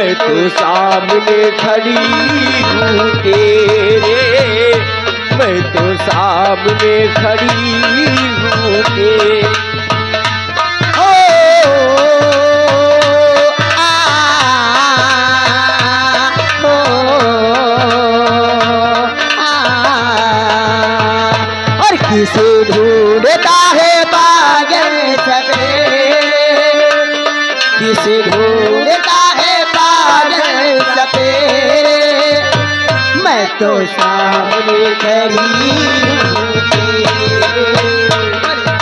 मैं तो सामने खड़ी हूँ तेरे, मैं तो सामने खड़ी हूँ तेरे। किसे ढूंढता है पागल सपेरे, किसे ढूंढता है पागल सपेरे, मैं तो सामने खड़ी हूँ तेरे,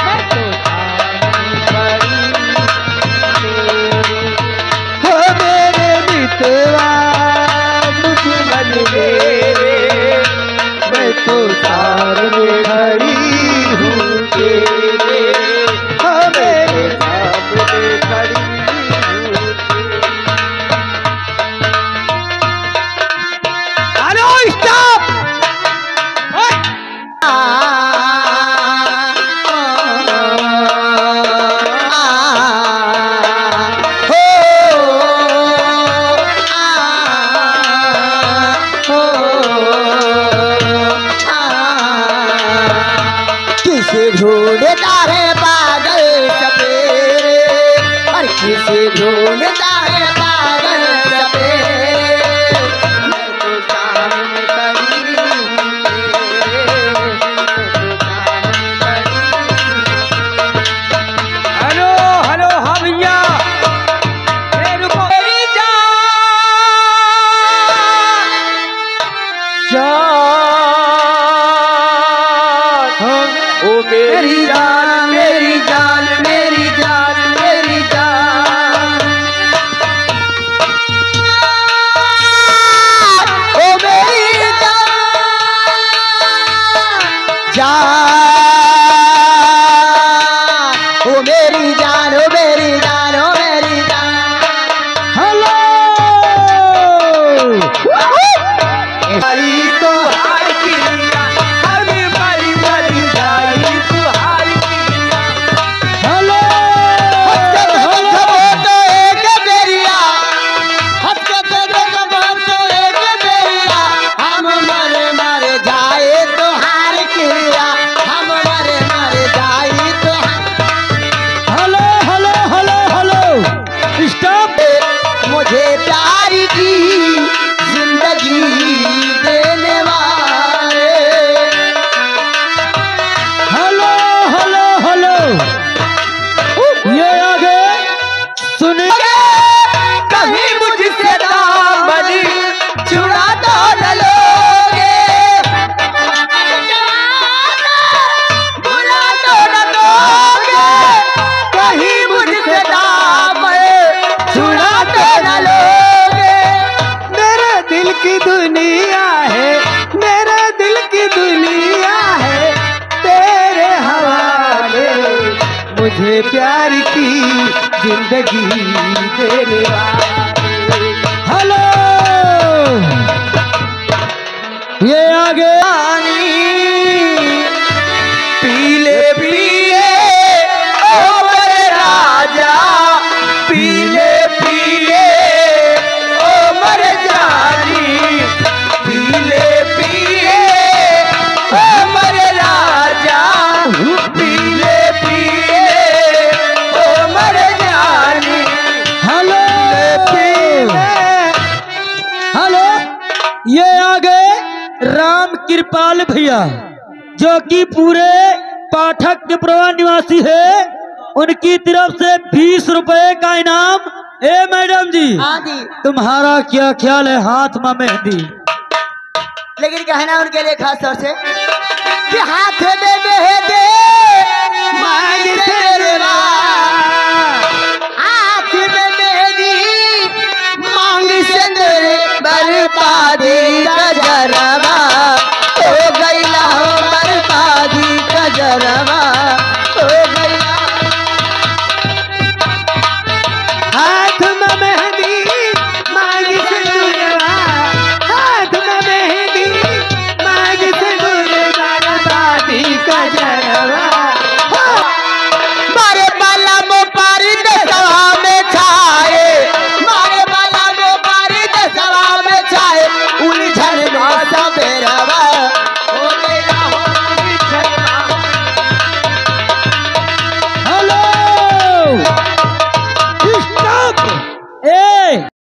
मैं तो सामने खड़ी हो मेरे मित्रवा दुश्मन मेरे, मैं तो सामने खड़ी हूँ तेरे, मेरे सामने खड़ी हूँ। Hello stop. किसे ढूंढता है पागल सपेरे, और किसे ढूंढता है पागल सपेरे, मैं तो सामने खड़ी हूँ तेरे, हेलो हेलो, हाँ भैया, रुको। मेरी ओ मेरी जान, मेरी जान, मेरी जान, मेरी जान, ओ मेरी जान, जान, ओ मेरी जान, ओ मेरी जान, ओ मेरी जान। हेलो हरी तो हार किया, हरी मरी मरी जाई तू हार किया। हेलो तो एक बेरिया, हंस के देखो तो एक बेरिया, हम मरे मरे जाए तो हार किया, हम मरे मरे जाए तो hello hello hello hello stop. मुझे प्यार की जिंदगी देने वाले, हेलो हेलो हेलो, ये आगे सुनिए। कहीं मुझसे दामन चुरा तो न लोगे, बुला तो न दोगे, कहीं मुझसे दामन चुरा तो न लोगे। मेरे दिल की दुनिया है, मेरे दिल की दुनिया है तेरे हवाले, मुझे प्यार की जिंदगी देने वाले। हेलो ये आगे पीले पीले ओ मेरे राजा, पीले पीले ओ मेरे जानी, पीले पीले ओ मेरे राजा, पीले पीले ओ मेरे जानी। हेलो हेलो ये आगे राम कृपाल भैया, जो कि पूरे पाठक के प्रवाह निवासी है, उनकी तरफ से 20 रुपए का इनाम। ए मैडम जी, तुम्हारा क्या ख्याल है? हाथ में मेहंदी, लेकिन कहना उनके लिए खास तौर से कि हाथ में मेहंदी मांग